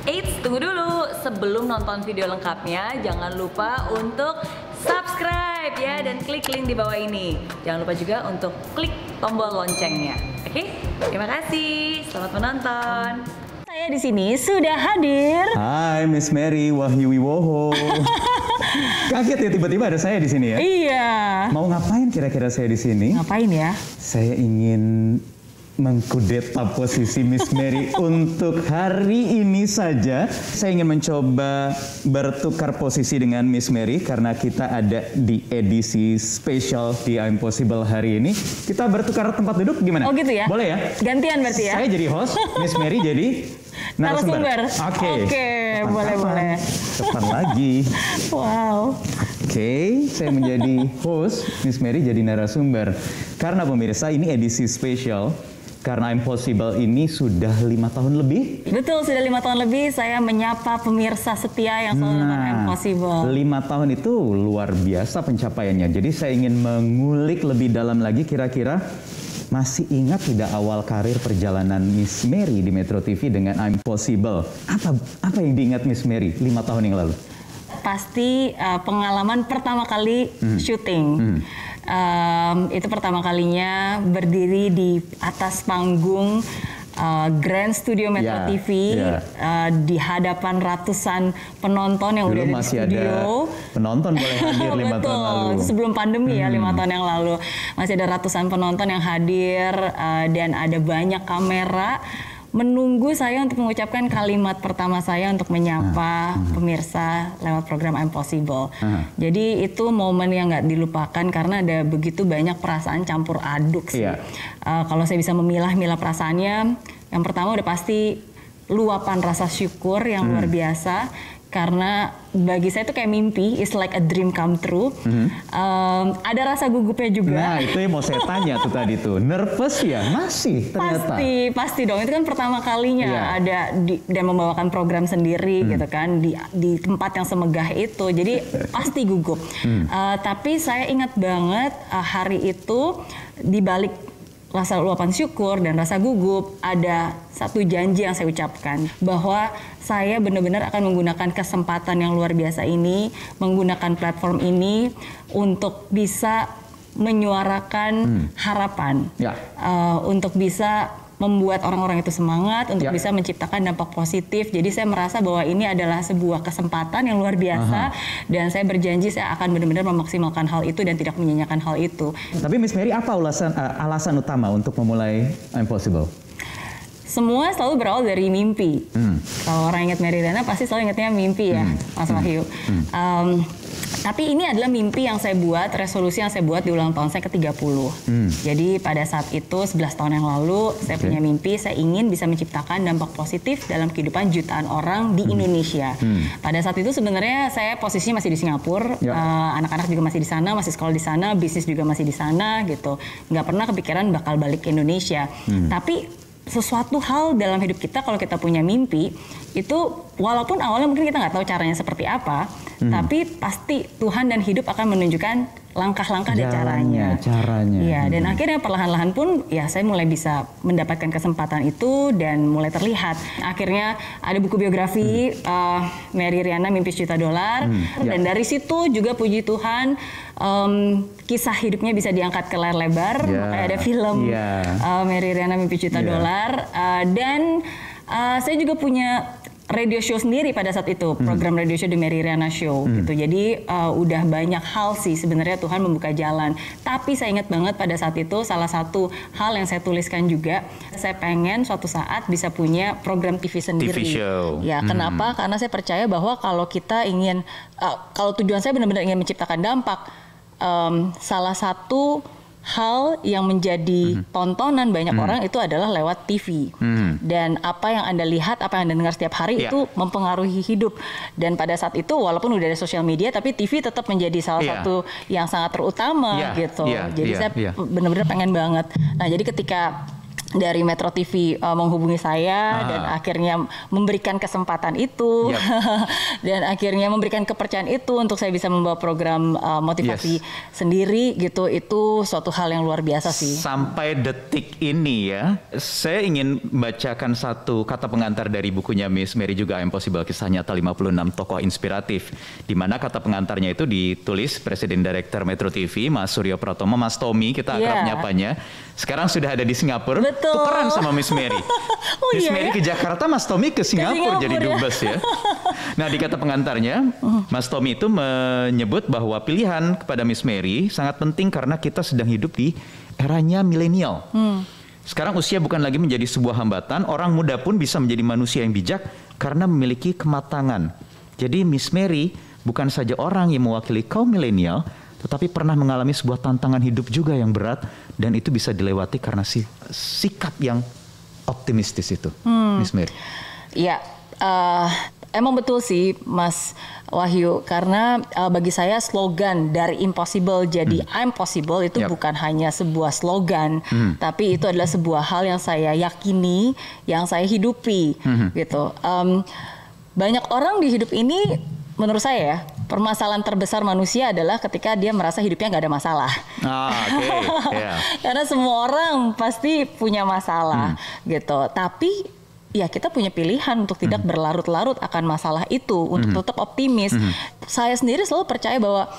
Eits, tunggu dulu. Sebelum nonton video lengkapnya, jangan lupa untuk subscribe ya dan klik link di bawah ini. Jangan lupa juga untuk klik tombol loncengnya. Oke? Terima kasih. Selamat menonton. Saya di sini sudah hadir. Hai Miss Mary Wahyu Wiwoho. Kaget ya tiba-tiba ada saya di sini ya? Iya. Mau ngapain kira-kira saya di sini? Ngapain ya? Saya ingin mengkudeta posisi Miss Mary untuk hari ini saja. Saya ingin mencoba bertukar posisi dengan Miss Mary karena kita ada di edisi spesial di I'm Possible hari ini. Kita bertukar tempat duduk gimana? Oh gitu ya? Boleh ya? Gantian berarti ya? Saya jadi host, Miss Mary jadi narasumber. Oke, boleh. Kapan lagi? Wow. Oke, saya menjadi host, Miss Mary jadi narasumber. Karena pemirsa ini edisi spesial. Karena I'm Possible ini sudah 5 tahun lebih. Betul, sudah 5 tahun lebih saya menyapa pemirsa setia yang selalu nonton I'm Possible. 5 tahun itu luar biasa pencapaiannya. Jadi saya ingin mengulik lebih dalam lagi kira-kira masih ingat tidak awal karir perjalanan Miss Mary di Metro TV dengan I'm Possible? Apa yang diingat Miss Mary 5 tahun yang lalu? Pasti pengalaman pertama kali syuting. Itu pertama kalinya berdiri di atas panggung Grand Studio Metro TV di hadapan ratusan penonton yang dulu udah masih di studio. Ada penonton boleh hadir 5 tahun lalu. Itu sebelum pandemi ya 5 tahun yang lalu. Masih ada ratusan penonton yang hadir dan ada banyak kamera menunggu saya untuk mengucapkan kalimat pertama saya untuk menyapa pemirsa lewat program I'm Possible. Jadi itu momen yang nggak dilupakan karena ada begitu banyak perasaan campur aduk sih. Kalau saya bisa memilah-milah perasaannya, yang pertama udah pasti luapan rasa syukur yang luar biasa. Karena bagi saya itu kayak mimpi, it's like a dream come true. Ada rasa gugupnya juga. Nah itu yang mau saya tanya tuh tadi tuh, nervous ya? Masih ternyata? Pasti dong, itu kan pertama kalinya ada dan membawakan program sendiri gitu kan, di tempat yang semegah itu, jadi pasti gugup. Tapi saya ingat banget hari itu di balik rasa luapan syukur dan rasa gugup, ada satu janji yang saya ucapkan bahwa saya benar-benar akan menggunakan kesempatan yang luar biasa ini, menggunakan platform ini untuk bisa menyuarakan harapan, untuk bisa membuat orang-orang itu semangat, untuk bisa menciptakan dampak positif. Jadi saya merasa bahwa ini adalah sebuah kesempatan yang luar biasa dan saya berjanji saya akan benar-benar memaksimalkan hal itu dan tidak menyanyiakan hal itu. Tapi Miss Mary, apa alasan utama untuk memulai I'm Possible? Semua selalu berawal dari mimpi. Kalau orang ingat Mary Riana pasti selalu ingatnya mimpi ya, Mas Wahyu. Tapi ini adalah mimpi yang saya buat, resolusi yang saya buat di ulang tahun saya ke-30. Jadi pada saat itu 11 tahun yang lalu saya punya mimpi, saya ingin bisa menciptakan dampak positif dalam kehidupan jutaan orang di Indonesia. Pada saat itu sebenarnya saya posisinya masih di Singapura, anak-anak juga masih di sana, masih sekolah di sana, bisnis juga masih di sana gitu. Nggak pernah kepikiran bakal balik ke Indonesia. Tapi sesuatu hal dalam hidup kita kalau kita punya mimpi itu walaupun awalnya mungkin kita nggak tahu caranya seperti apa, tapi pasti Tuhan dan hidup akan menunjukkan langkah-langkah dan caranya. Iya, dan akhirnya perlahan-lahan pun ya saya mulai bisa mendapatkan kesempatan itu dan mulai terlihat. Akhirnya ada buku biografi Mary Riana Mimpi Sejuta Dolar dan dari situ juga puji Tuhan kisah hidupnya bisa diangkat ke layar lebar, makanya ada film Mary Riana Mimpi Sejuta Dolar dan saya juga punya radio show sendiri pada saat itu, program radio show The Mary Riana Show gitu. Jadi udah banyak hal sih sebenarnya Tuhan membuka jalan. Tapi saya ingat banget pada saat itu salah satu hal yang saya tuliskan juga, saya pengen suatu saat bisa punya program TV sendiri. TV show. Ya, kenapa? Karena saya percaya bahwa kalau kita ingin, kalau tujuan saya benar-benar ingin menciptakan dampak, salah satu hal yang menjadi tontonan banyak orang itu adalah lewat TV. Dan apa yang Anda lihat, apa yang Anda dengar setiap hari itu mempengaruhi hidup. Dan pada saat itu walaupun udah ada sosial media, tapi TV tetap menjadi salah satu yang sangat terutama gitu. Jadi saya benar-benar pengen banget. Nah, jadi ketika dari Metro TV menghubungi saya dan akhirnya memberikan kesempatan itu dan akhirnya memberikan kepercayaan itu untuk saya bisa membawa program motivasi sendiri gitu. Itu suatu hal yang luar biasa sih. Sampai detik ini ya, saya ingin bacakan satu kata pengantar dari bukunya Miss Mary juga Impossible, kisah nyata 56 tokoh inspiratif, di mana kata pengantarnya itu ditulis Presiden Direktur Metro TV Mas Suryo Pratomo, Mas Tommy kita akrab nyapanya. Sekarang sudah ada di Singapura. Betul. Tukeran sama Miss Mary. Miss Mary ke Jakarta, Mas Tommy ke Singapura jadi dubes ya. Nah, di kata pengantarnya, Mas Tommy itu menyebut bahwa pilihan kepada Miss Mary sangat penting karena kita sedang hidup di eranya milenial. Sekarang usia bukan lagi menjadi sebuah hambatan, orang muda pun bisa menjadi manusia yang bijak karena memiliki kematangan. Jadi Miss Mary bukan saja orang yang mewakili kaum milenial, tetapi pernah mengalami sebuah tantangan hidup juga yang berat, dan itu bisa dilewati karena sikap yang optimistis itu, Miss Mary. Iya, emang betul sih Mas Wahyu, karena bagi saya slogan dari impossible jadi I'm possible itu bukan hanya sebuah slogan, tapi itu adalah sebuah hal yang saya yakini, yang saya hidupi gitu. Banyak orang di hidup ini, menurut saya ya, permasalahan terbesar manusia adalah ketika dia merasa hidupnya nggak ada masalah. Karena semua orang pasti punya masalah gitu. Tapi ya kita punya pilihan untuk tidak berlarut-larut akan masalah itu, untuk tetap optimis. Saya sendiri selalu percaya bahwa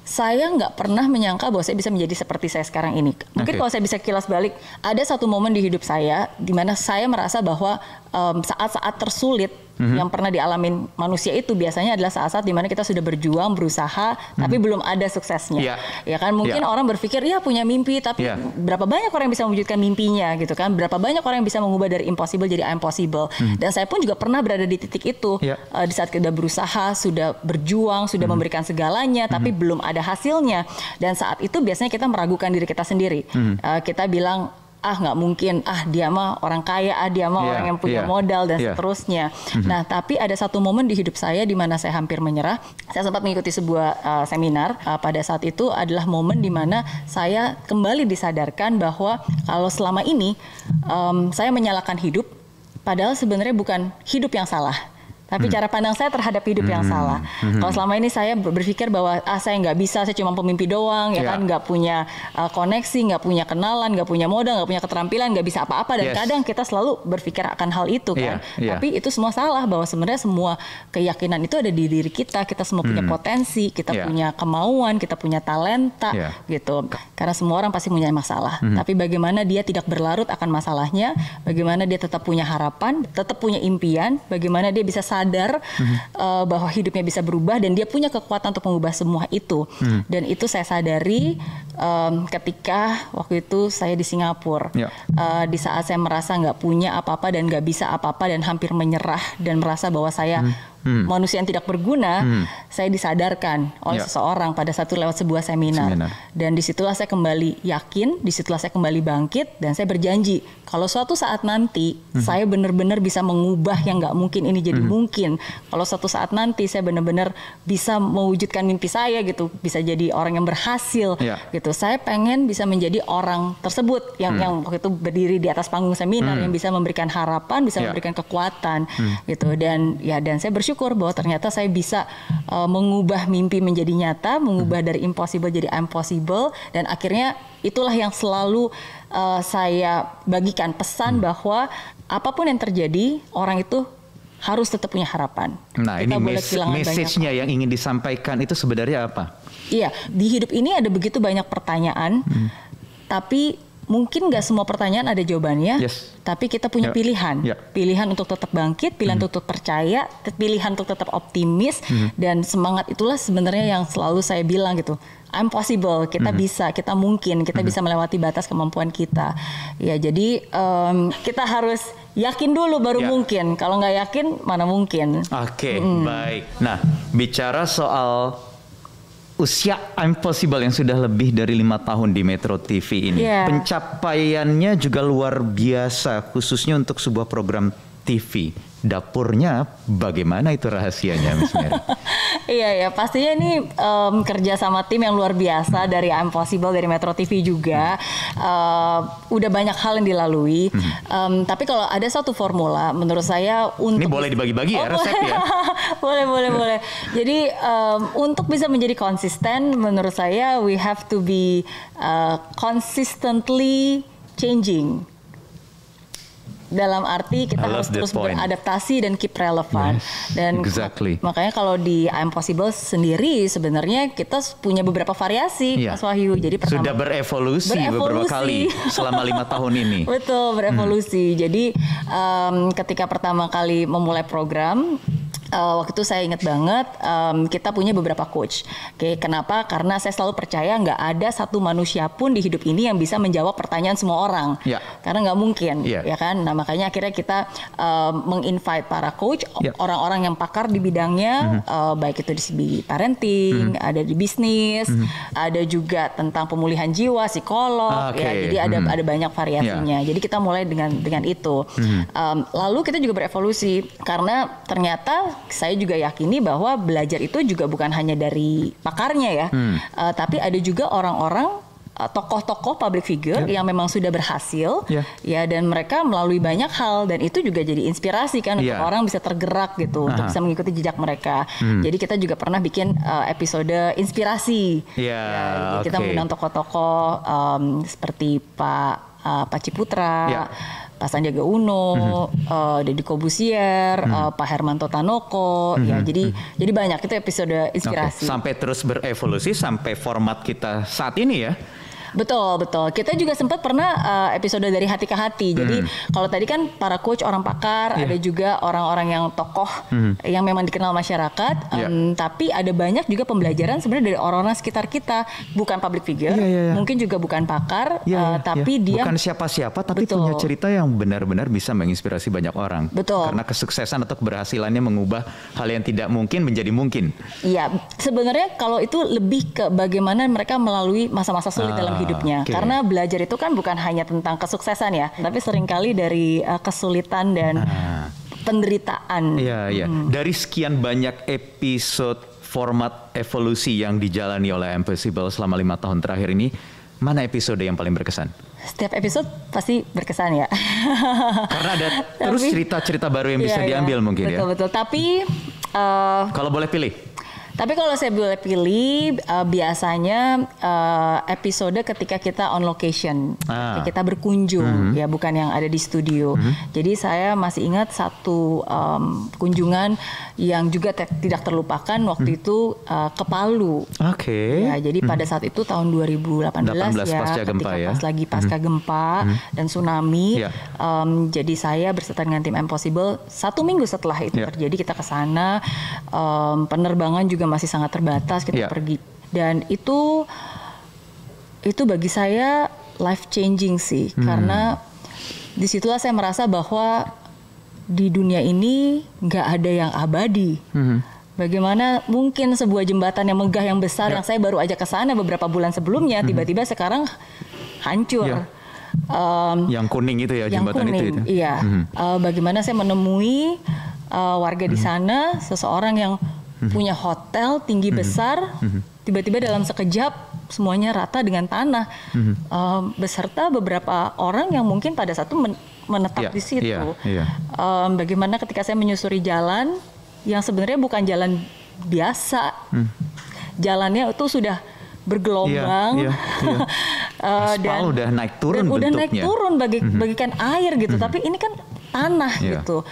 saya nggak pernah menyangka bahwa saya bisa menjadi seperti saya sekarang ini. Mungkin kalau saya bisa kilas balik, ada satu momen di hidup saya di mana saya merasa bahwa saat-saat tersulit yang pernah dialamin manusia itu biasanya adalah saat-saat dimana kita sudah berjuang, berusaha, tapi belum ada suksesnya. Ya kan, mungkin orang berpikir ya punya mimpi, tapi berapa banyak orang yang bisa mewujudkan mimpinya gitu kan? Berapa banyak orang yang bisa mengubah dari impossible jadi impossible. Dan saya pun juga pernah berada di titik itu di saat kita berusaha, sudah berjuang, sudah memberikan segalanya, tapi belum ada hasilnya. Dan saat itu biasanya kita meragukan diri kita sendiri. Kita bilang, nggak mungkin, dia mah orang kaya, dia mah orang yang punya modal dan seterusnya. Nah, tapi ada satu momen di hidup saya di mana saya hampir menyerah. Saya sempat mengikuti sebuah seminar. Pada saat itu adalah momen di mana saya kembali disadarkan bahwa kalau selama ini saya menyalahkan hidup, padahal sebenarnya bukan hidup yang salah, tapi cara pandang saya terhadap hidup yang salah. Kalau selama ini saya berpikir bahwa saya nggak bisa, saya cuma pemimpi doang, ya kan, nggak punya koneksi, nggak punya kenalan, nggak punya modal, nggak punya keterampilan, nggak bisa apa-apa. Dan kadang kita selalu berpikir akan hal itu kan. Tapi itu semua salah, bahwa sebenarnya semua keyakinan itu ada di diri kita. Kita semua punya potensi, kita punya kemauan, kita punya talenta gitu. Karena semua orang pasti punya masalah. Tapi bagaimana dia tidak berlarut akan masalahnya, bagaimana dia tetap punya harapan, tetap punya impian, bagaimana dia bisa sadar bahwa hidupnya bisa berubah dan dia punya kekuatan untuk mengubah semua itu. Dan itu saya sadari ketika waktu itu saya di Singapura. Di saat saya merasa nggak punya apa-apa dan nggak bisa apa-apa dan hampir menyerah dan merasa bahwa saya manusia yang tidak berguna, saya disadarkan oleh seseorang pada satu lewat sebuah seminar. Dan disitulah saya kembali yakin, disitulah saya kembali bangkit, dan saya berjanji kalau suatu saat nanti saya benar-benar bisa mengubah yang nggak mungkin ini jadi mungkin. Kalau suatu saat nanti saya benar-benar bisa mewujudkan mimpi saya gitu, bisa jadi orang yang berhasil gitu. Saya pengen bisa menjadi orang tersebut yang waktu itu berdiri di atas panggung seminar, yang bisa memberikan harapan, bisa memberikan kekuatan gitu. Dan saya bersyukur bahwa ternyata saya bisa mengubah mimpi menjadi nyata, mengubah dari impossible jadi impossible, dan akhirnya itulah yang selalu saya bagikan pesan bahwa apapun yang terjadi, orang itu harus tetap punya harapan. Nah, kita ini message-nya yang ingin disampaikan itu sebenarnya apa? Iya, di hidup ini ada begitu banyak pertanyaan, tapi mungkin nggak semua pertanyaan ada jawabannya, tapi kita punya pilihan. Pilihan untuk tetap bangkit, pilihan untuk tetap percaya, pilihan untuk tetap optimis, dan semangat itulah sebenarnya yang selalu saya bilang gitu. I'm possible, kita bisa, kita mungkin, kita bisa melewati batas kemampuan kita. Ya, jadi kita harus yakin dulu baru mungkin. Kalau nggak yakin, mana mungkin. Oke, baik. Nah, bicara soal usia impossible yang sudah lebih dari 5 tahun di Metro TV ini, pencapaiannya juga luar biasa, khususnya untuk sebuah program TV. Dapurnya bagaimana itu rahasianya, Miss Mary? Iya, pastinya ini kerja sama tim yang luar biasa dari I'm Possible, dari Metro TV juga. Udah banyak hal yang dilalui. Tapi kalau ada satu formula, menurut saya untuk... Ini boleh dibagi-bagi ya resep ya? boleh. Jadi untuk bisa menjadi konsisten, menurut saya we have to be consistently changing. Dalam arti kita harus terus beradaptasi dan keep relevant. Dan makanya kalau di I'm Possible sendiri sebenarnya kita punya beberapa variasi, Mas Wahyu. Jadi pertama, sudah berevolusi beberapa kali selama 5 tahun ini. Betul, berevolusi. Jadi ketika pertama kali memulai program, waktu itu saya ingat banget kita punya beberapa coach. Oke, kenapa? Karena saya selalu percaya nggak ada satu manusia pun di hidup ini yang bisa menjawab pertanyaan semua orang. Karena nggak mungkin, ya kan? Nah, makanya akhirnya kita menginvite para coach, orang-orang yang pakar di bidangnya, baik itu di segi parenting, ada di bisnis, ada juga tentang pemulihan jiwa, psikolog, ya. Jadi ada banyak variasinya. Jadi kita mulai dengan itu. Lalu kita juga berevolusi karena ternyata saya juga yakini bahwa belajar itu juga bukan hanya dari pakarnya ya, tapi ada juga orang-orang tokoh-tokoh public figure yang memang sudah berhasil, ya, dan mereka melalui banyak hal, dan itu juga jadi inspirasi kan untuk orang bisa tergerak gitu untuk bisa mengikuti jejak mereka. Jadi kita juga pernah bikin episode inspirasi. Jadi kita mengundang tokoh-tokoh seperti Pak Ciputra, Pak Sandiaga Uno, Deddy Corbuzier, Pak Hermanto Tanoko, ya jadi banyak itu episode inspirasi. Sampai terus berevolusi sampai format kita saat ini ya. Betul. Kita juga sempat pernah episode dari hati ke hati. Jadi kalau tadi kan para coach orang pakar, ada juga orang-orang yang tokoh yang memang dikenal masyarakat. Tapi ada banyak juga pembelajaran sebenarnya dari orang-orang sekitar kita, bukan public figure, mungkin juga bukan pakar, tapi dia bukan siapa-siapa, tapi punya cerita yang benar-benar bisa menginspirasi banyak orang. Karena kesuksesan atau keberhasilannya mengubah hal yang tidak mungkin menjadi mungkin. Iya, sebenarnya kalau itu lebih ke bagaimana mereka melalui masa-masa sulit dalam hidupnya. Karena belajar itu kan bukan hanya tentang kesuksesan ya, tapi seringkali dari kesulitan dan penderitaan. Dari sekian banyak episode format evolusi yang dijalani oleh I'm Possible selama 5 tahun terakhir ini, mana episode yang paling berkesan? Setiap episode pasti berkesan ya. Karena ada terus cerita-cerita baru yang bisa diambil mungkin ya. Betul. Tapi kalau boleh pilih. Tapi kalau saya boleh pilih, biasanya episode ketika kita on location, kita berkunjung, ya bukan yang ada di studio. Jadi saya masih ingat satu kunjungan yang juga tidak terlupakan waktu itu ke Palu. Ya, jadi pada saat itu tahun 2018 ya, pasca gempa, pas lagi pasca gempa dan tsunami. Jadi saya berserta dengan tim I'm Possible 1 minggu setelah itu terjadi kita ke sana. Penerbangan juga masih sangat terbatas, kita pergi, dan itu bagi saya life changing sih, karena disitulah saya merasa bahwa di dunia ini nggak ada yang abadi. Bagaimana mungkin sebuah jembatan yang megah yang besar yang saya baru aja ke sana beberapa bulan sebelumnya tiba-tiba sekarang hancur. Yang kuning itu ya, jembatan itu. Iya. Bagaimana saya menemui warga di sana, seseorang yang punya hotel tinggi besar, tiba-tiba dalam sekejap semuanya rata dengan tanah, beserta beberapa orang yang mungkin pada saat itu menetap di situ. Bagaimana ketika saya menyusuri jalan yang sebenarnya bukan jalan biasa, jalannya itu sudah bergelombang, dan udah naik turun bentuknya. Udah naik turun bagikan air gitu, tapi ini kan tanah gitu.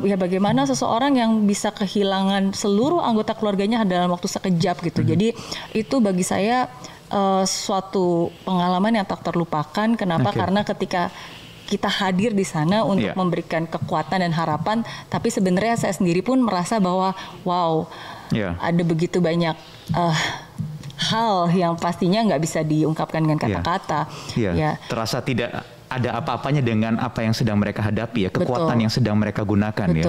Ya bagaimana seseorang yang bisa kehilangan seluruh anggota keluarganya dalam waktu sekejap gitu. Jadi itu bagi saya suatu pengalaman yang tak terlupakan. Kenapa? Karena ketika kita hadir di sana untuk memberikan kekuatan dan harapan, tapi sebenarnya saya sendiri pun merasa bahwa wow, ada begitu banyak hal yang pastinya nggak bisa diungkapkan dengan kata-kata. Terasa tidak ada apa-apanya dengan apa yang sedang mereka hadapi ya, kekuatan yang sedang mereka gunakan ya.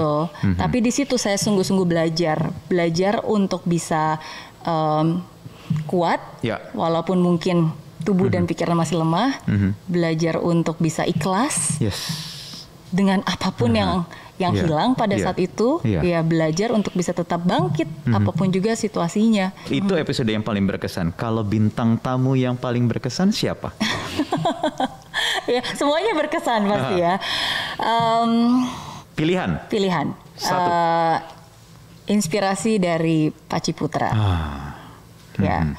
Tapi di situ saya sungguh-sungguh belajar untuk bisa kuat, walaupun mungkin tubuh dan pikiran masih lemah, belajar untuk bisa ikhlas, dengan apapun yang hilang pada saat itu, ya belajar untuk bisa tetap bangkit apapun juga situasinya. Itu episode yang paling berkesan. Kalau bintang tamu yang paling berkesan siapa? Ya, semuanya berkesan pasti ya. Pilihan. Satu. Inspirasi dari Pak Ciputra. Ya.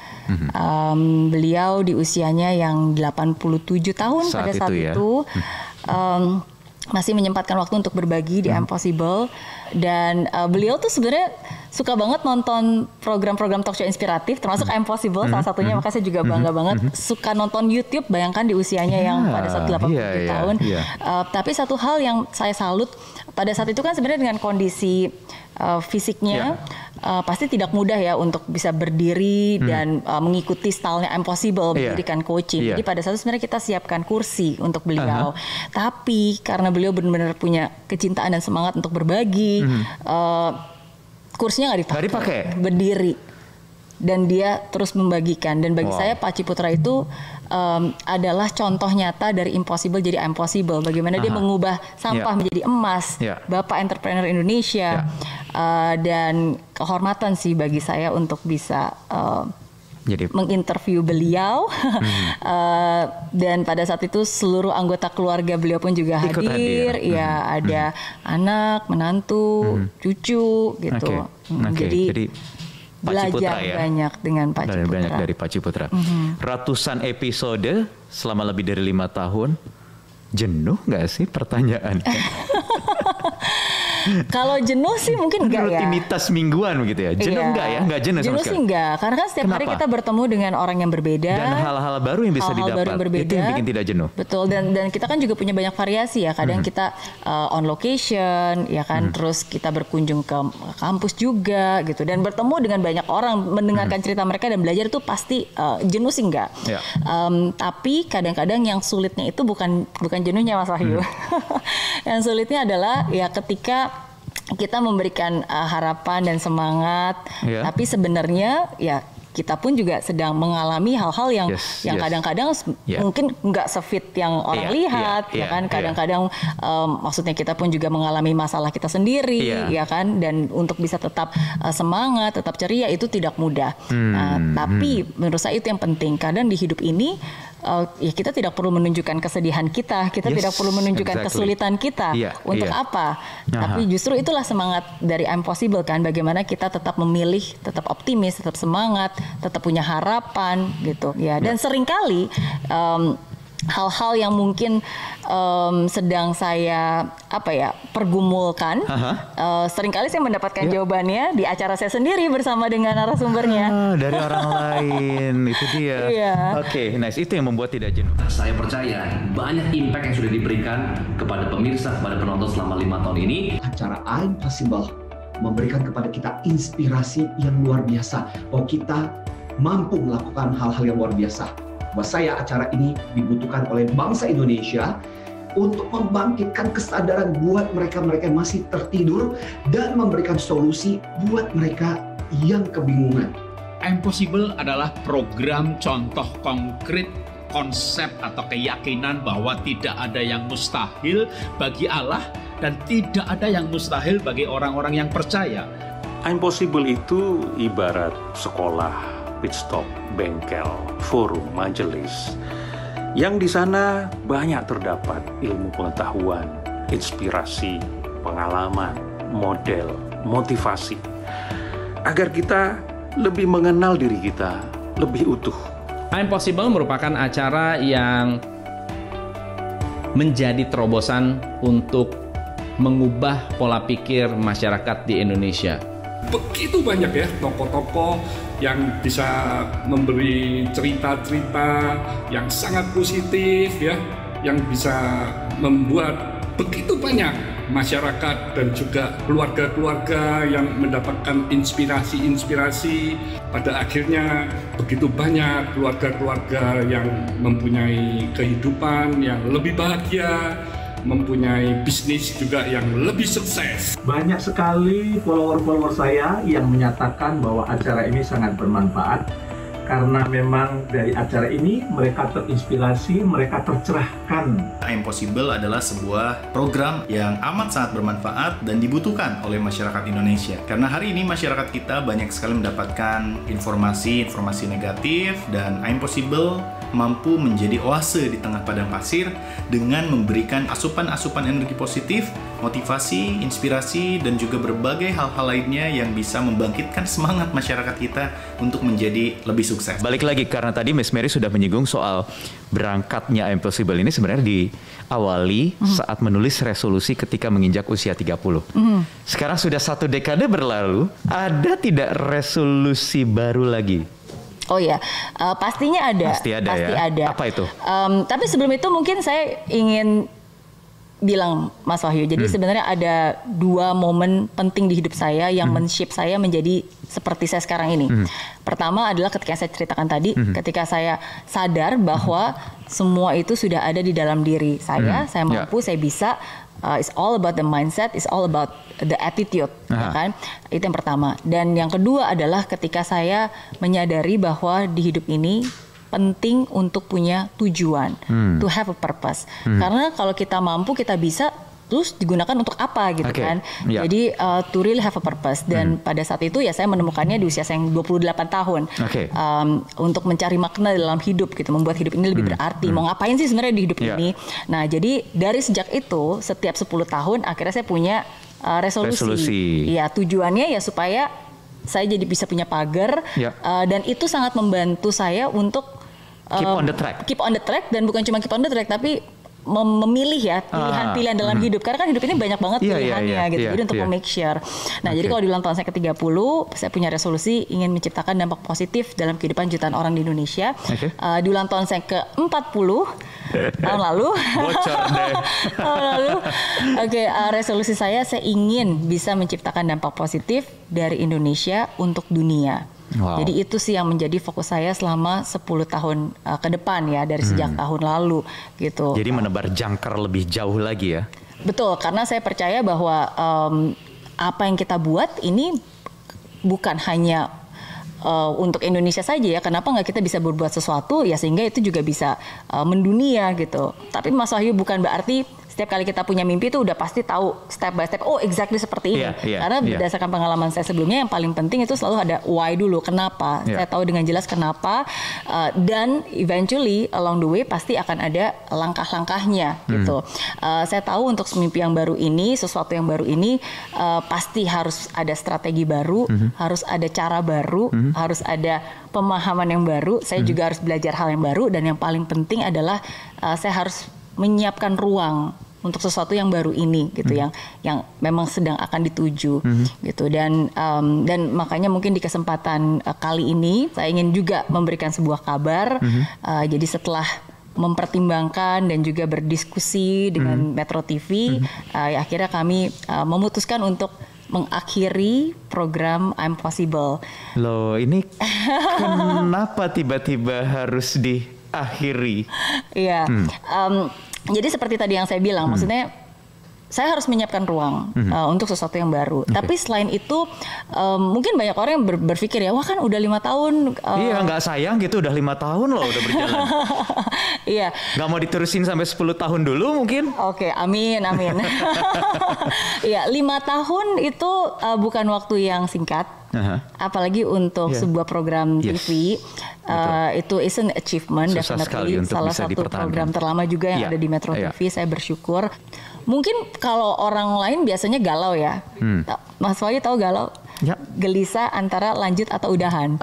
Beliau di usianya yang 87 tahun pada saat itu. Masih menyempatkan waktu untuk berbagi di Impossible, dan beliau tuh sebenarnya suka banget nonton program-program talk show inspiratif, termasuk Impossible salah satunya. Makanya saya juga bangga banget suka nonton YouTube, bayangkan di usianya yang pada saat 87 tahun. Tapi satu hal yang saya salut pada saat itu kan sebenarnya dengan kondisi fisiknya pasti tidak mudah ya untuk bisa berdiri dan mengikuti stylenya Impossible, mendirikan coaching. Jadi pada saat itu sebenarnya kita siapkan kursi untuk beliau. Tapi karena beliau benar-benar punya kecintaan dan semangat untuk berbagi, kursinya nggak dipakai, berdiri. Dan dia terus membagikan. Dan bagi saya Pak Ciputra itu adalah contoh nyata dari impossible jadi impossible. Bagaimana dia mengubah sampah menjadi emas. Bapak entrepreneur Indonesia. Dan kehormatan sih bagi saya untuk bisa menginterview beliau. Dan pada saat itu seluruh anggota keluarga beliau pun juga hadir. Ya, ada anak, menantu, cucu gitu. Jadi belajar banyak dengan Pak Ciputra. Banyak dari Pak Ciputra. Ratusan episode selama lebih dari 5 tahun. Jenuh nggak sih pertanyaan? Kalau jenuh sih mungkin enggak ya. Rutinitas mingguan begitu ya. Jenuh enggak ya? Enggak jenuh sama sekali. Jenuh sih enggak. Karena kan setiap hari kita bertemu dengan orang yang berbeda. Dan hal-hal baru yang bisa didapat. Itu yang bikin tidak jenuh. Betul. Dan kita kan juga punya banyak variasi ya. Kadang kita on location, ya kan. Terus kita berkunjung ke kampus juga gitu. Dan bertemu dengan banyak orang, mendengarkan cerita mereka dan belajar itu pasti jenuh sih enggak. Tapi kadang-kadang yang sulitnya itu bukan jenuhnya Mas Wahyu. Yang sulitnya adalah ya ketika kita memberikan harapan dan semangat, tapi sebenarnya ya kita pun juga sedang mengalami hal-hal yang kadang-kadang mungkin nggak sefit yang orang lihat, ya kan. Kadang-kadang maksudnya kita pun juga mengalami masalah kita sendiri, ya kan. Dan untuk bisa tetap semangat, tetap ceria itu tidak mudah. Tapi menurut saya itu yang penting. Kadang di hidup ini ya kita tidak perlu menunjukkan kesedihan kita tidak perlu menunjukkan kesulitan kita. Untuk apa? Tapi justru itulah semangat dari Impossible kan, bagaimana kita tetap memilih, tetap optimis, tetap semangat, tetap punya harapan gitu ya. Dan seringkali hal-hal yang mungkin sedang saya pergumulkan, seringkali saya mendapatkan jawabannya di acara saya sendiri bersama dengan narasumbernya. Dari orang lain, itu dia. Oke, nice. Itu yang membuat tidak jenuh. Saya percaya banyak impact yang sudah diberikan kepada pemirsa, kepada penonton selama 5 tahun ini. Acara Impossible memberikan kepada kita inspirasi yang luar biasa, bahwa kita mampu melakukan hal-hal yang luar biasa. Buat saya acara ini dibutuhkan oleh bangsa Indonesia untuk membangkitkan kesadaran buat mereka-mereka yang masih tertidur dan memberikan solusi buat mereka yang kebingungan. Impossible adalah program contoh konkret konsep atau keyakinan bahwa tidak ada yang mustahil bagi Allah dan tidak ada yang mustahil bagi orang-orang yang percaya. Impossible itu ibarat sekolah, pit stop, bengkel, forum, majelis. Yang di sana banyak terdapat ilmu pengetahuan, inspirasi, pengalaman, model, motivasi. Agar kita lebih mengenal diri kita lebih utuh. Impossible merupakan acara yang menjadi terobosan untuk mengubah pola pikir masyarakat di Indonesia. Begitu banyak ya tokoh-tokoh yang bisa memberi cerita-cerita yang sangat positif ya, yang bisa membuat begitu banyak masyarakat dan juga keluarga-keluarga yang mendapatkan inspirasi-inspirasi. Pada akhirnya begitu banyak keluarga-keluarga yang mempunyai kehidupan yang lebih bahagia, mempunyai bisnis juga yang lebih sukses. Banyak sekali follower-follower saya yang menyatakan bahwa acara ini sangat bermanfaat karena memang dari acara ini mereka terinspirasi, mereka tercerahkan. I'm Possible adalah sebuah program yang amat sangat bermanfaat dan dibutuhkan oleh masyarakat Indonesia. Karena hari ini masyarakat kita banyak sekali mendapatkan informasi negatif, dan I'm Possible mampu menjadi oase di tengah padang pasir dengan memberikan asupan-asupan energi positif, motivasi, inspirasi, dan juga berbagai hal-hal lainnya yang bisa membangkitkan semangat masyarakat kita untuk menjadi lebih sukses. Balik lagi, karena tadi Miss Mary sudah menyinggung soal berangkatnya I'm Possible ini sebenarnya diawali saat menulis resolusi ketika menginjak usia 30. Sekarang sudah 1 dekade berlalu, ada tidak resolusi baru lagi? Oh ya, pastinya ada. Pasti ada. Apa itu? Tapi sebelum itu mungkin saya ingin bilang, Mas Wahyu. Jadi sebenarnya ada 2 momen penting di hidup saya yang men-shape saya menjadi seperti saya sekarang ini. Pertama adalah ketika saya ceritakan tadi, ketika saya sadar bahwa semua itu sudah ada di dalam diri saya. Saya mampu, saya bisa. It's all about the mindset, it's all about the attitude, ya kan? Itu yang pertama. Dan yang kedua adalah ketika saya menyadari bahwa di hidup ini penting untuk punya tujuan, to have a purpose. Karena kalau kita mampu, kita bisa, terus digunakan untuk apa gitu kan. Jadi to really have a purpose. Dan pada saat itu ya saya menemukannya di usia saya yang 28 tahun. Untuk mencari makna dalam hidup gitu, membuat hidup ini lebih berarti. Mau ngapain sih sebenarnya di hidup ini? Nah, jadi dari sejak itu setiap 10 tahun akhirnya saya punya resolusi. Ya, tujuannya ya supaya saya jadi bisa punya pagar, dan itu sangat membantu saya untuk keep on the track, dan bukan cuma keep on the track tapi memilih ya pilihan-pilihan dalam hidup, karena kan hidup ini banyak banget pilihannya gitu. Jadi untuk make sure. Nah, jadi kalau di ulang tahun saya ke-30, saya punya resolusi ingin menciptakan dampak positif dalam kehidupan jutaan orang di Indonesia. Di ulang tahun saya ke-40 tahun lalu. Bocor deh. Tahun lalu. Resolusi saya ingin bisa menciptakan dampak positif dari Indonesia untuk dunia. Jadi itu sih yang menjadi fokus saya selama 10 tahun ke depan ya, dari sejak tahun lalu gitu. Jadi menebar jangkar lebih jauh lagi ya? Betul, karena saya percaya bahwa apa yang kita buat ini bukan hanya untuk Indonesia saja ya. Kenapa nggak kita bisa berbuat sesuatu ya sehingga itu juga bisa mendunia gitu. Tapi Mas Wahyu, bukan berarti setiap kali kita punya mimpi itu udah pasti tahu step by step, oh exactly seperti ini. Karena berdasarkan pengalaman saya sebelumnya, yang paling penting itu selalu ada why dulu, kenapa. Saya tahu dengan jelas kenapa, dan eventually along the way pasti akan ada langkah-langkahnya gitu. Saya tahu untuk mimpi yang baru ini, sesuatu yang baru ini, pasti harus ada strategi baru, harus ada cara baru, harus ada pemahaman yang baru. Saya juga harus belajar hal yang baru, dan yang paling penting adalah saya harus menyiapkan ruang untuk sesuatu yang baru ini gitu, yang memang sedang akan dituju gitu. Dan makanya mungkin di kesempatan kali ini saya ingin juga memberikan sebuah kabar. Jadi setelah mempertimbangkan dan juga berdiskusi dengan Metro TV, akhirnya kami memutuskan untuk mengakhiri program I'm Possible. Loh, ini kenapa tiba-tiba harus diakhiri? Iya. Jadi seperti tadi yang saya bilang, maksudnya saya harus menyiapkan ruang untuk sesuatu yang baru. Tapi selain itu, mungkin banyak orang yang berpikir ya, wah kan udah 5 tahun. Iya, nggak sayang gitu, udah 5 tahun loh udah berjalan. Iya. Nggak mau diterusin sampai 10 tahun dulu mungkin? Oke, amin. Iya, 5 tahun itu bukan waktu yang singkat. Apalagi untuk sebuah program TV, itu is an achievement. Definitely salah satu program terlama juga yang ada di Metro TV. Saya bersyukur. Mungkin kalau orang lain biasanya galau ya. Mas Wahyu tahu galau? Gelisah antara lanjut atau udahan.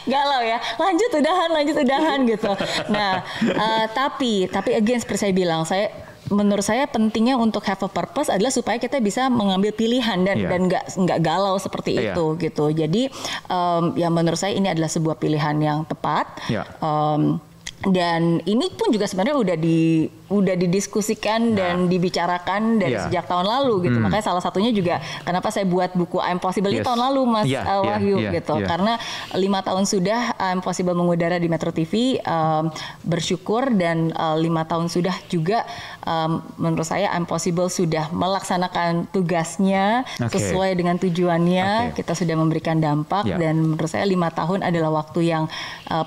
Galau ya, lanjut udahan gitu. Nah, tapi again seperti saya bilang, menurut saya pentingnya untuk have a purpose adalah supaya kita bisa mengambil pilihan dan nggak galau seperti itu gitu. Jadi ya menurut saya ini adalah sebuah pilihan yang tepat. Dan ini pun juga sebenarnya udah didiskusikan dan dibicarakan dari sejak tahun lalu gitu. Makanya salah satunya juga kenapa saya buat buku I'm Possible di tahun lalu, Mas Wahyu gitu. Karena 5 tahun sudah I'm Possible mengudara di Metro TV, bersyukur, dan 5 tahun sudah juga menurut saya I'm Possible sudah melaksanakan tugasnya sesuai dengan tujuannya. Kita sudah memberikan dampak dan menurut saya 5 tahun adalah waktu yang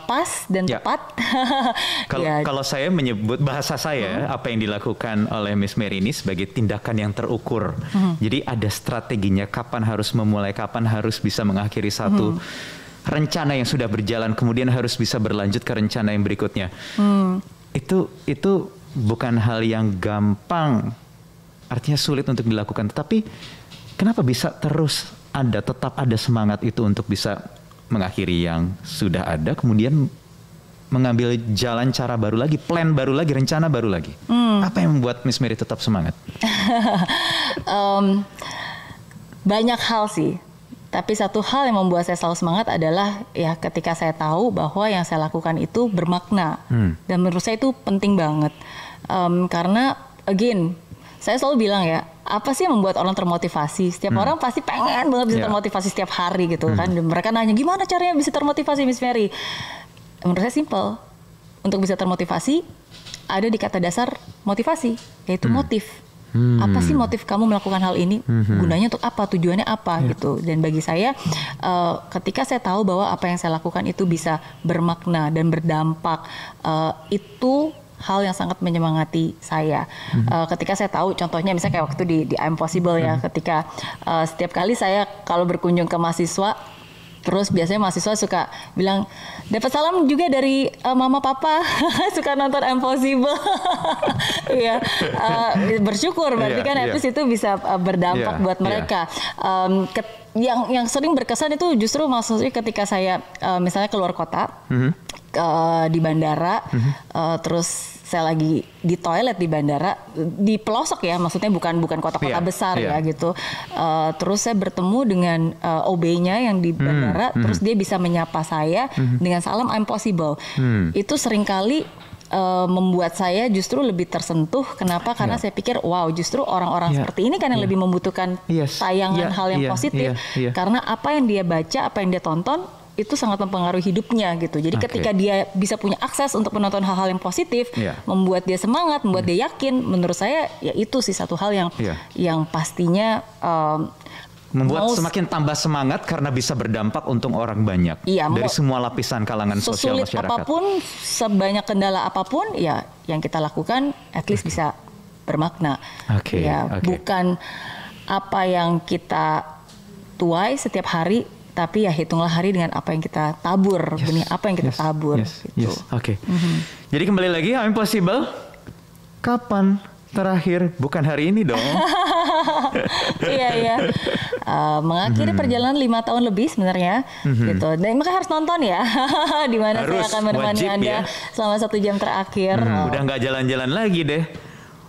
pas dan tepat. Kalau saya menyebut bahasa saya, apa yang dilakukan oleh Miss Mary ini sebagai tindakan yang terukur. Jadi ada strateginya, kapan harus memulai, kapan harus bisa mengakhiri satu rencana yang sudah berjalan, kemudian harus bisa berlanjut ke rencana yang berikutnya. Itu bukan hal yang gampang, artinya sulit untuk dilakukan. Tetapi kenapa bisa terus tetap ada semangat itu untuk bisa mengakhiri yang sudah ada, kemudian mengambil jalan cara baru lagi, plan baru lagi, rencana baru lagi. Apa yang membuat Miss Mary tetap semangat? Banyak hal sih. Tapi satu hal yang membuat saya selalu semangat adalah ya ketika saya tahu bahwa yang saya lakukan itu bermakna. Dan menurut saya itu penting banget. Karena again, saya selalu bilang ya, apa sih yang membuat orang termotivasi? Setiap orang pasti pengen banget bisa termotivasi setiap hari gitu kan. Dan mereka nanya, gimana caranya bisa termotivasi, Miss Mary? Menurut saya simple. Untuk bisa termotivasi, ada di kata dasar motivasi, yaitu motif. Apa sih motif kamu melakukan hal ini? Gunanya untuk apa? Tujuannya apa? Gitu. Dan bagi saya, ketika saya tahu bahwa apa yang saya lakukan itu bisa bermakna dan berdampak, itu hal yang sangat menyemangati saya. Ketika saya tahu, contohnya misalnya kayak waktu di I'm Possible ya, ketika setiap kali saya kalau berkunjung ke mahasiswa, terus biasanya mahasiswa suka bilang, dapat salam juga dari mama papa, suka nonton I'm Possible. Ya, bersyukur berarti kan at least itu bisa berdampak buat mereka. Yang sering berkesan itu justru maksudnya ketika saya misalnya keluar kota, di bandara, terus saya lagi di toilet di bandara, di pelosok ya, maksudnya bukan kota-kota besar ya gitu. Terus saya bertemu dengan OB-nya yang di bandara, terus dia bisa menyapa saya dengan salam I'm Possible. Itu seringkali membuat saya justru lebih tersentuh. Kenapa? Karena saya pikir, wow, justru orang-orang seperti ini kan yang lebih membutuhkan tayangan hal yang positif. Karena apa yang dia baca, apa yang dia tonton, itu sangat mempengaruhi hidupnya gitu. Jadi ketika dia bisa punya akses untuk menonton hal-hal yang positif, membuat dia semangat, membuat dia yakin, menurut saya ya itu sih satu hal yang pastinya membuat semakin tambah semangat karena bisa berdampak untuk orang banyak dari semua lapisan kalangan sosial masyarakat. Sesulit apapun, sebanyak kendala apapun, ya yang kita lakukan at least bisa bermakna. Bukan apa yang kita tuai setiap hari, tapi ya hitunglah hari dengan apa yang kita tabur, benih apa yang kita tabur. Gitu. Jadi kembali lagi, I'm Possible. Kapan terakhir? Bukan hari ini dong. Mengakhiri perjalanan 5 tahun lebih sebenarnya. Gitu. Dan makanya harus nonton ya. Di mana saya akan menemani Anda selama 1 jam terakhir. Udah nggak jalan-jalan lagi deh.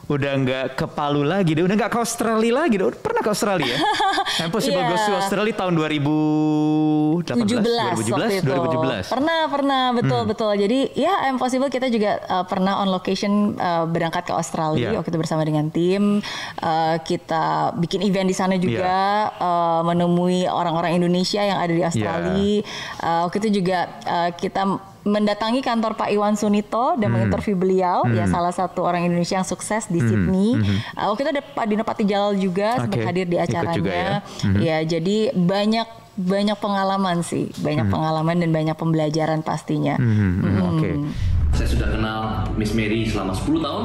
Udah nggak ke Palu lagi deh, udah nggak ke Australia lagi deh. Pernah ke Australia? I'm Possible goes to Australia tahun 2017. Pernah, betul. Jadi ya I'm Possible kita juga pernah on location berangkat ke Australia waktu itu bersama dengan tim. Kita bikin event di sana juga, menemui orang-orang Indonesia yang ada di Australia. Waktu itu juga kita mendatangi kantor Pak Iwan Sunito dan menginterview beliau, ya salah satu orang Indonesia yang sukses di Sydney. Waktu itu ada Pak Dino Patijal juga sempat hadir di acaranya. Ya, jadi banyak pengalaman sih, banyak pengalaman dan banyak pembelajaran pastinya. Saya sudah kenal Miss Mary selama 10 tahun,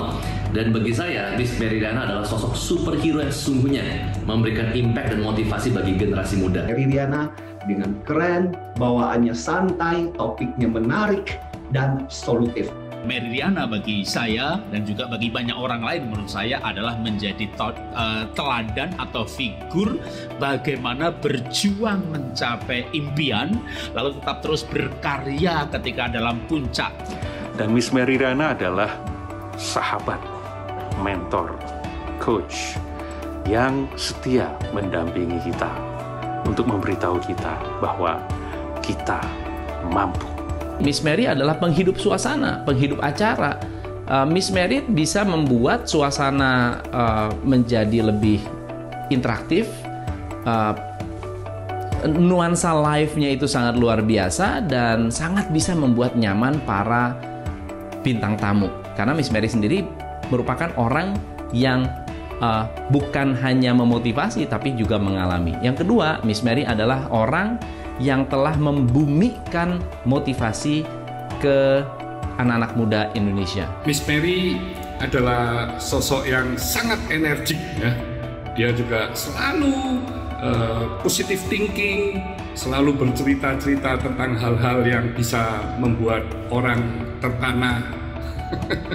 dan bagi saya Miss Mary Riana adalah sosok superhero yang sesungguhnya memberikan impact dan motivasi bagi generasi muda. Mary Riana dengan keren, bawaannya santai, topiknya menarik dan solutif. Mary Riana bagi saya dan juga bagi banyak orang lain menurut saya adalah menjadi teladan atau figur bagaimana berjuang mencapai impian lalu tetap terus berkarya ketika dalam puncak. Dan Miss Mary Riana adalah sahabat, mentor, coach yang setia mendampingi kita untuk memberitahu kita bahwa kita mampu Miss Mary adalah penghidup suasana, penghidup acara. Miss Mary bisa membuat suasana menjadi lebih interaktif. Nuansa live-nya itu sangat luar biasa dan sangat bisa membuat nyaman para bintang tamu. Karena Miss Mary sendiri merupakan orang yang bukan hanya memotivasi tapi juga mengalami. Yang kedua, Miss Mary adalah orang yang telah membumikan motivasi ke anak-anak muda Indonesia. Miss Mary adalah sosok yang sangat energik ya. Dia juga selalu positive thinking, selalu bercerita-cerita tentang hal-hal yang bisa membuat orang terpana.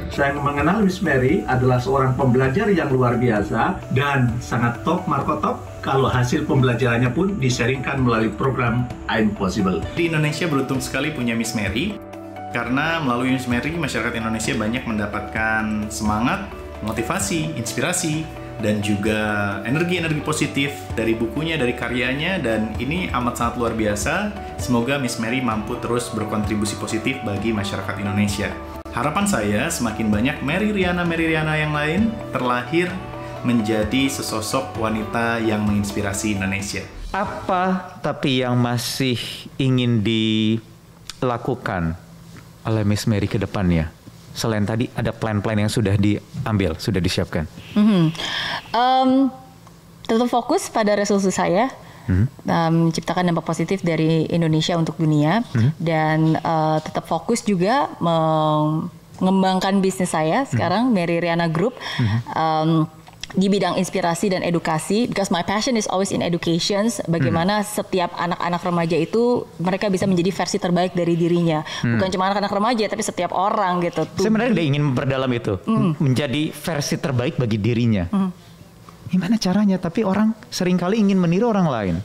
Saya mengenal Miss Mary adalah seorang pembelajar yang luar biasa dan sangat top, Marco top. Kalau hasil pembelajarannya pun disaringkan melalui program I'm Possible. Di Indonesia beruntung sekali punya Miss Mary, karena melalui Miss Mary masyarakat Indonesia banyak mendapatkan semangat, motivasi, inspirasi, dan juga energi-energi positif dari bukunya, dari karyanya, dan ini amat sangat luar biasa. Semoga Miss Mary mampu terus berkontribusi positif bagi masyarakat Indonesia. Harapan saya semakin banyak Mary Riana yang lain terlahir menjadi sesosok wanita yang menginspirasi Indonesia. Apa tapi yang masih ingin dilakukan oleh Miss Mary ke depannya? Selain tadi ada plan-plan yang sudah diambil, sudah disiapkan. Tetap fokus pada resolusi saya, menciptakan dampak positif dari Indonesia untuk dunia, dan tetap fokus juga mengembangkan bisnis saya sekarang, Mary Riana Group. Di bidang inspirasi dan edukasi, because my passion is always in education. Bagaimana setiap anak-anak remaja itu mereka bisa menjadi versi terbaik dari dirinya, bukan cuma anak-anak remaja, tapi setiap orang gitu. Saya sebenarnya ingin memperdalam itu, menjadi versi terbaik bagi dirinya. Gimana caranya? Tapi orang seringkali ingin meniru orang lain,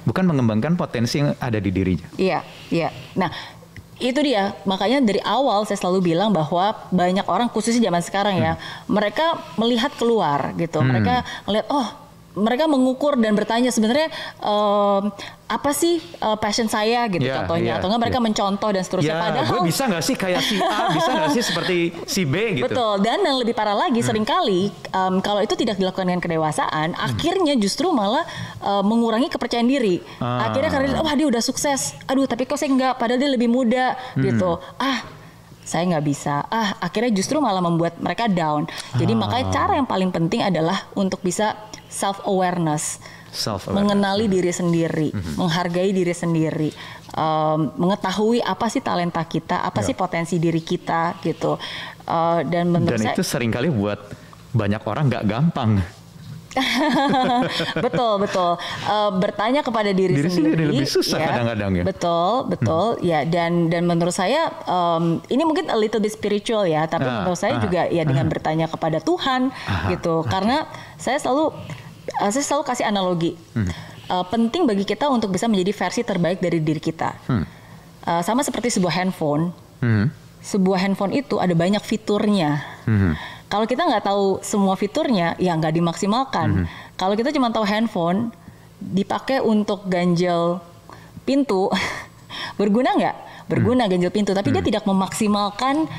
bukan mengembangkan potensi yang ada di dirinya. Iya, iya. Nah, itu dia, makanya dari awal saya selalu bilang bahwa banyak orang khususnya zaman sekarang ya, mereka melihat keluar gitu, mereka melihat mereka mengukur dan bertanya sebenarnya apa sih passion saya gitu contohnya, atau enggak mereka mencontoh dan seterusnya. Padahal gue bisa nggak sih kayak si A, bisa nggak sih seperti si B gitu. Betul, dan yang lebih parah lagi seringkali kalau itu tidak dilakukan dengan kedewasaan, akhirnya justru malah mengurangi kepercayaan diri. Akhirnya karena wah dia udah sukses, aduh tapi kok saya enggak, padahal dia lebih muda gitu. Saya nggak bisa. Akhirnya justru malah membuat mereka down. Jadi makanya cara yang paling penting adalah untuk bisa self-awareness. Mengenali diri sendiri, menghargai diri sendiri, mengetahui apa sih talenta kita, apa sih potensi diri kita gitu. Dan menurut saya itu seringkali buat banyak orang nggak gampang. betul. Bertanya kepada diri sendiri lebih susah kadang-kadang ya. Betul ya, dan menurut saya ini mungkin a little bit spiritual ya, tapi menurut saya juga ya dengan bertanya kepada Tuhan gitu. Karena saya selalu kasih analogi. Penting bagi kita untuk bisa menjadi versi terbaik dari diri kita. Sama seperti sebuah handphone. Sebuah handphone itu ada banyak fiturnya. Kalau kita nggak tahu semua fiturnya, ya nggak dimaksimalkan. Kalau kita cuma tahu handphone, dipakai untuk ganjel pintu, berguna nggak? Berguna ganjel pintu, tapi dia tidak memaksimalkan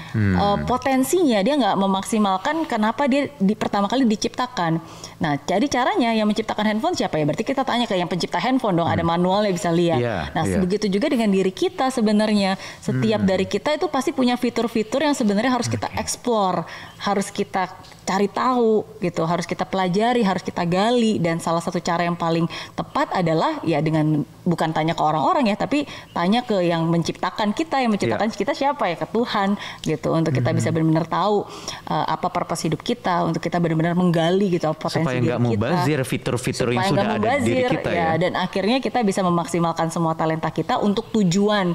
potensinya. Dia nggak memaksimalkan kenapa dia pertama kali diciptakan. Nah, jadi caranya yang menciptakan handphone siapa ya? Berarti kita tanya ke yang pencipta handphone dong, ada manualnya bisa lihat. Begitu juga dengan diri kita sebenarnya. Setiap dari kita itu pasti punya fitur-fitur yang sebenarnya harus kita explore, harus kita cari tahu gitu, harus kita pelajari, harus kita gali. Dan salah satu cara yang paling tepat adalah ya dengan bukan tanya ke orang-orang ya, tapi tanya ke yang menciptakan kita. Yang menciptakan kita siapa ya? Ke Tuhan gitu, untuk kita bisa benar-benar tahu apa purpose hidup kita, untuk kita benar-benar menggali gitu potensi supaya nggak mubazir fitur-fitur yang sudah ada di diri kita ya. Dan akhirnya kita bisa memaksimalkan semua talenta kita untuk tujuan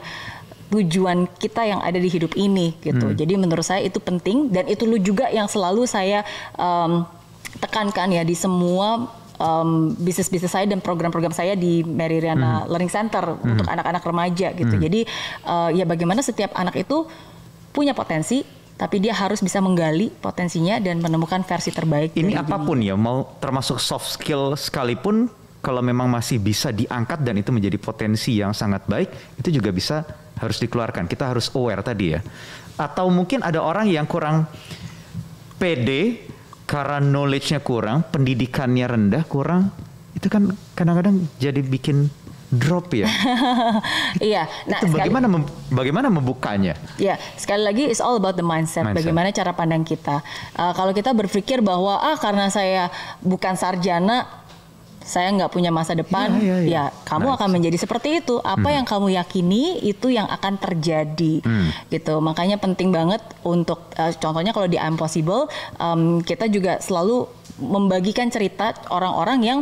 kita yang ada di hidup ini gitu. Jadi menurut saya itu penting, dan itu juga yang selalu saya tekankan ya di semua bisnis-bisnis saya dan program-program saya di Mary Riana Learning Center untuk anak-anak remaja gitu. Jadi ya bagaimana setiap anak itu punya potensi, tapi dia harus bisa menggali potensinya dan menemukan versi terbaik. Ini apapun ya, mau termasuk soft skill sekalipun, kalau memang masih bisa diangkat dan itu menjadi potensi yang sangat baik, itu juga bisa harus dikeluarkan. Kita harus aware tadi ya. Atau mungkin ada orang yang kurang pede karena knowledge-nya kurang, pendidikannya rendah, kurang. Itu kan kadang-kadang jadi bikin drop ya. Iya. Nah, itu bagaimana membukanya? Ya, sekali lagi it's all about the mindset. Bagaimana cara pandang kita. Kalau kita berpikir bahwa karena saya bukan sarjana, saya nggak punya masa depan, ya kamu akan menjadi seperti itu. Apa yang kamu yakini itu yang akan terjadi, gitu. Makanya penting banget untuk contohnya kalau di I'm Possible, kita juga selalu membagikan cerita orang-orang yang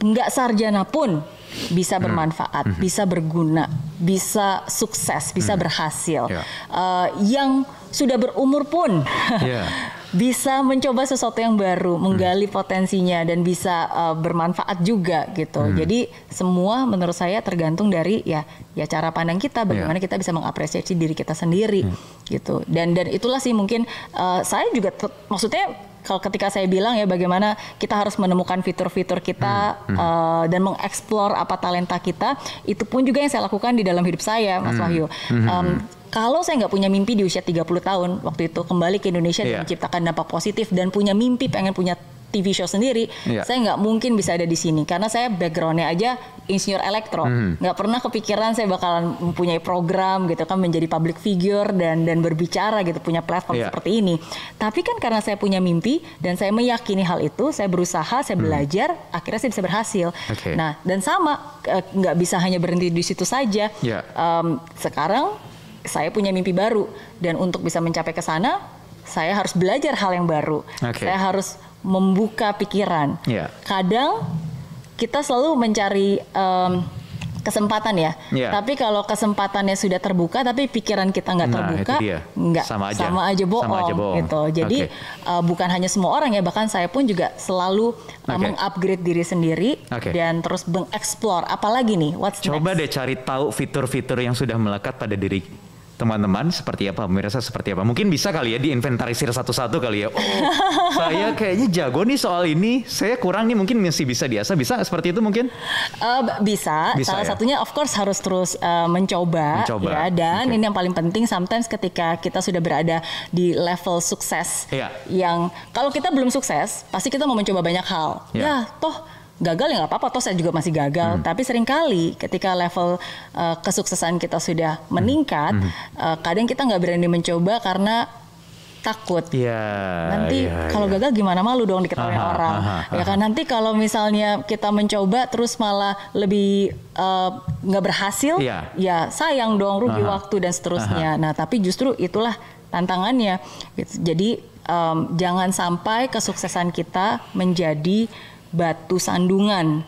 nggak sarjana pun bisa bermanfaat, bisa berguna, bisa sukses, bisa berhasil. Yang sudah berumur pun bisa mencoba sesuatu yang baru, menggali potensinya dan bisa bermanfaat juga gitu. Jadi semua menurut saya tergantung dari ya cara pandang kita, bagaimana kita bisa mengapresiasi diri kita sendiri gitu. Dan itulah sih mungkin saya juga maksudnya kalau ketika saya bilang ya bagaimana kita harus menemukan fitur-fitur kita dan mengeksplor apa talenta kita, itu pun juga yang saya lakukan di dalam hidup saya, Mas Wahyu. Kalau saya nggak punya mimpi di usia 30 tahun, waktu itu kembali ke Indonesia dan menciptakan dampak positif dan punya mimpi pengen punya TV show sendiri, saya nggak mungkin bisa ada di sini karena saya backgroundnya aja insinyur elektro, nggak pernah kepikiran saya bakalan mempunyai program gitu kan, menjadi public figure dan berbicara gitu, punya platform seperti ini. Tapi kan karena saya punya mimpi dan saya meyakini hal itu, saya berusaha, saya belajar, akhirnya saya bisa berhasil. Nah dan sama nggak bisa hanya berhenti di situ saja. Sekarang saya punya mimpi baru dan untuk bisa mencapai ke sana, saya harus belajar hal yang baru. Saya harus membuka pikiran. Kadang kita selalu mencari kesempatan ya. Tapi kalau kesempatannya sudah terbuka, tapi pikiran kita nggak terbuka, nggak sama aja bohong. Gitu. Jadi bukan hanya semua orang ya, bahkan saya pun juga selalu mengupgrade diri sendiri dan terus mengeksplor. Apalagi nih, what's next? Coba deh cari tahu fitur-fitur yang sudah melekat pada diri teman-teman seperti apa, pemirsa seperti apa. Mungkin bisa kali ya diinventarisir satu-satu kali ya. Oh, saya kayaknya jago nih soal ini. Saya kurang nih, mungkin masih bisa diasah. Bisa seperti itu mungkin? Bisa. Salah satunya of course harus terus mencoba. Ya. Dan ini yang paling penting, sometimes ketika kita sudah berada di level sukses yang kalau kita belum sukses, pasti kita mau mencoba banyak hal. Ya toh gagal ya nggak apa-apa, toh saya juga masih gagal. Tapi seringkali ketika level kesuksesan kita sudah meningkat, kadang kita nggak berani mencoba karena takut. Nanti kalau gagal gimana, malu dong diketahui orang. Ya kan, nanti kalau misalnya kita mencoba terus malah lebih nggak berhasil, ya sayang dong, rugi waktu dan seterusnya. Nah tapi justru itulah tantangannya. Jadi jangan sampai kesuksesan kita menjadi batu sandungan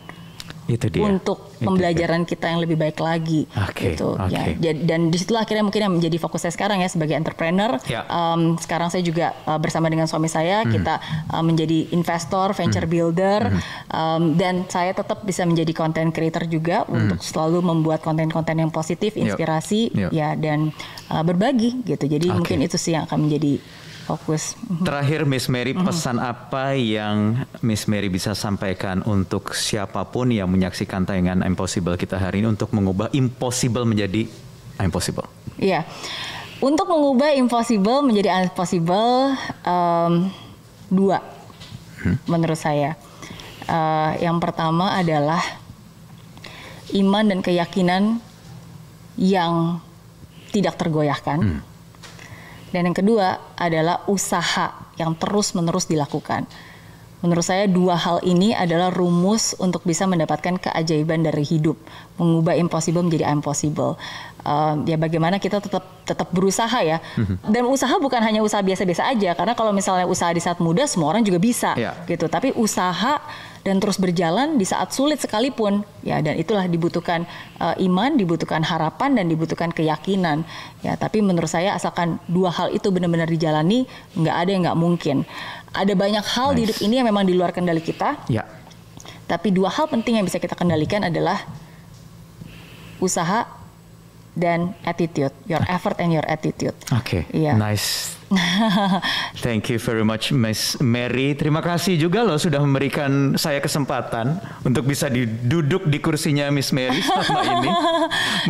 untuk pembelajaran kita yang lebih baik lagi. Gitu. Ya, dan disitulah akhirnya mungkin yang menjadi fokus saya sekarang ya sebagai entrepreneur. Sekarang saya juga bersama dengan suami saya kita menjadi investor, venture builder, dan saya tetap bisa menjadi content creator juga untuk selalu membuat konten-konten yang positif, inspirasi, ya dan berbagi gitu. Jadi mungkin itu sih yang akan menjadi fokus. Terakhir Miss Mary, pesan apa yang Miss Mary bisa sampaikan untuk siapapun yang menyaksikan tayangan Impossible kita hari ini untuk mengubah impossible menjadi impossible? Iya, untuk mengubah impossible menjadi impossible, dua menurut saya. Yang pertama adalah iman dan keyakinan yang tidak tergoyahkan. Dan yang kedua adalah usaha yang terus-menerus dilakukan. Menurut saya dua hal ini adalah rumus untuk bisa mendapatkan keajaiban dari hidup, mengubah impossible menjadi impossible. Ya bagaimana kita tetap berusaha ya. Dan usaha bukan hanya usaha biasa-biasa aja, karena kalau misalnya usaha di saat muda semua orang juga bisa gitu. Tapi usaha dan terus berjalan di saat sulit sekalipun ya, dan itulah dibutuhkan iman, dibutuhkan harapan dan dibutuhkan keyakinan ya. Tapi menurut saya asalkan dua hal itu benar-benar dijalani, nggak ada yang nggak mungkin. Ada banyak hal di hidup ini yang memang di luar kendali kita, tapi dua hal penting yang bisa kita kendalikan adalah usaha dan attitude, your effort and your attitude. Nice. Thank you very much, Miss Mary. Terima kasih juga loh sudah memberikan saya kesempatan untuk bisa duduk di kursinya Miss Mary selama ini.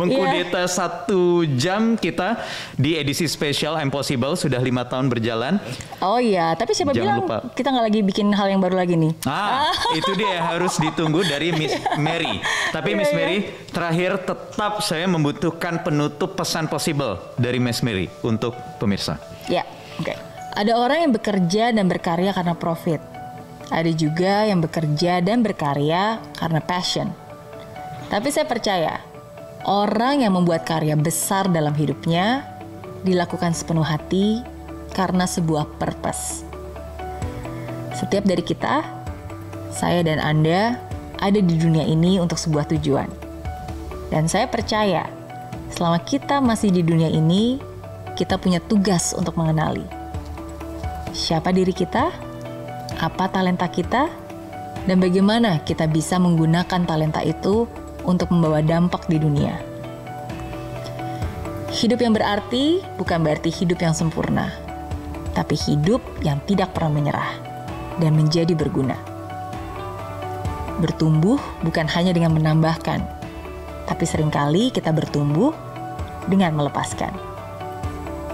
Mengkudeta 1 jam kita di edisi spesial I'm Possible, sudah 5 tahun berjalan. Oh iya, tapi siapa bilang kita nggak lagi bikin hal yang baru lagi nih? Itu dia harus ditunggu dari Miss Mary. Tapi Miss Mary, terakhir tetap saya membutuhkan penutup pesan Possible dari Miss Mary untuk pemirsa. Ya, oke. Ada orang yang bekerja dan berkarya karena profit. Ada juga yang bekerja dan berkarya karena passion. Tapi saya percaya, orang yang membuat karya besar dalam hidupnya dilakukan sepenuh hati karena sebuah purpose. Setiap dari kita, saya dan Anda, ada di dunia ini untuk sebuah tujuan. Dan saya percaya, selama kita masih di dunia ini, kita punya tugas untuk mengenali siapa diri kita, apa talenta kita, dan bagaimana kita bisa menggunakan talenta itu untuk membawa dampak di dunia. Hidup yang berarti bukan berarti hidup yang sempurna, tapi hidup yang tidak pernah menyerah dan menjadi berguna. Bertumbuh bukan hanya dengan menambahkan, tapi seringkali kita bertumbuh dengan melepaskan.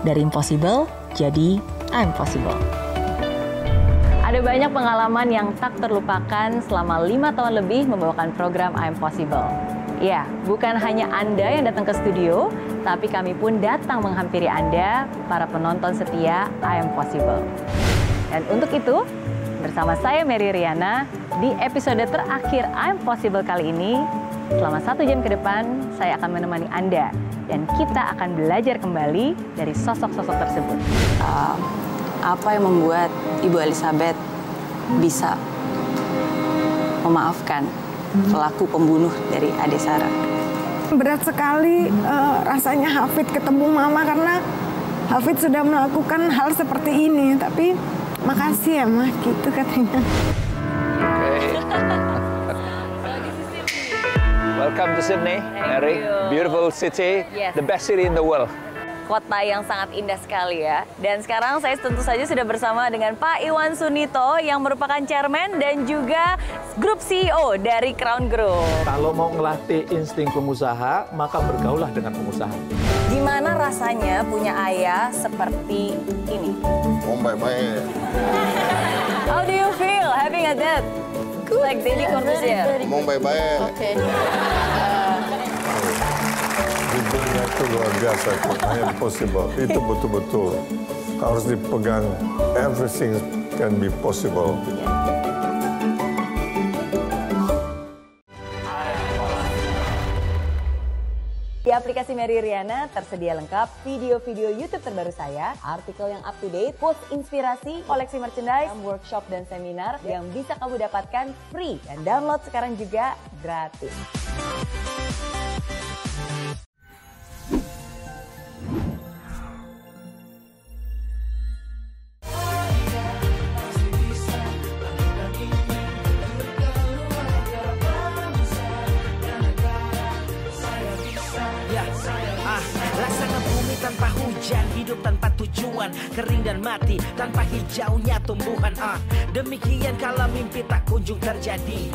Dari impossible, jadi I'm possible. Ada banyak pengalaman yang tak terlupakan selama 5 tahun lebih membawakan program I'm Possible. Ya, bukan hanya Anda yang datang ke studio, tapi kami pun datang menghampiri Anda, para penonton setia I'm Possible. Dan untuk itu, bersama saya Mary Riana, di episode terakhir I'm Possible kali ini, selama 1 jam ke depan, saya akan menemani Anda. Dan kita akan belajar kembali dari sosok-sosok tersebut. Apa yang membuat Ibu Elizabeth bisa memaafkan pelaku pembunuh dari Ade Sarah? Berat sekali rasanya Hafid ketemu Mama karena Hafid sudah melakukan hal seperti ini. Tapi makasih ya Mah, gitu katanya. Welcome to Sydney, Mary. Beautiful city, the best city in the world. Kota yang sangat indah sekali ya. Dan sekarang saya tentu saja sudah bersama dengan Pak Iwan Sunito yang merupakan chairman dan juga grup CEO dari Crown Group. Kalau mau ngelatih insting pengusaha, maka bergaulah dengan pengusaha. Gimana rasanya punya ayah seperti ini? Oh, baik-baik. How do you feel having a dad? Like Deddy Corbuzier. Ngomong baik-baik. Oke. Hidupnya itu luar biasa, hanya possible. Itu betul-betul harus dipegang. Everything can be possible. Di aplikasi Mary Riana tersedia lengkap video-video YouTube terbaru saya, artikel yang up to date, quotes inspirasi, koleksi merchandise, workshop dan seminar yang bisa kamu dapatkan free dan download sekarang juga gratis. Tanpa hujan, hidup tanpa tujuan, kering dan mati tanpa hijaunya tumbuhan. Demikian kalau mimpi tak kunjung terjadi,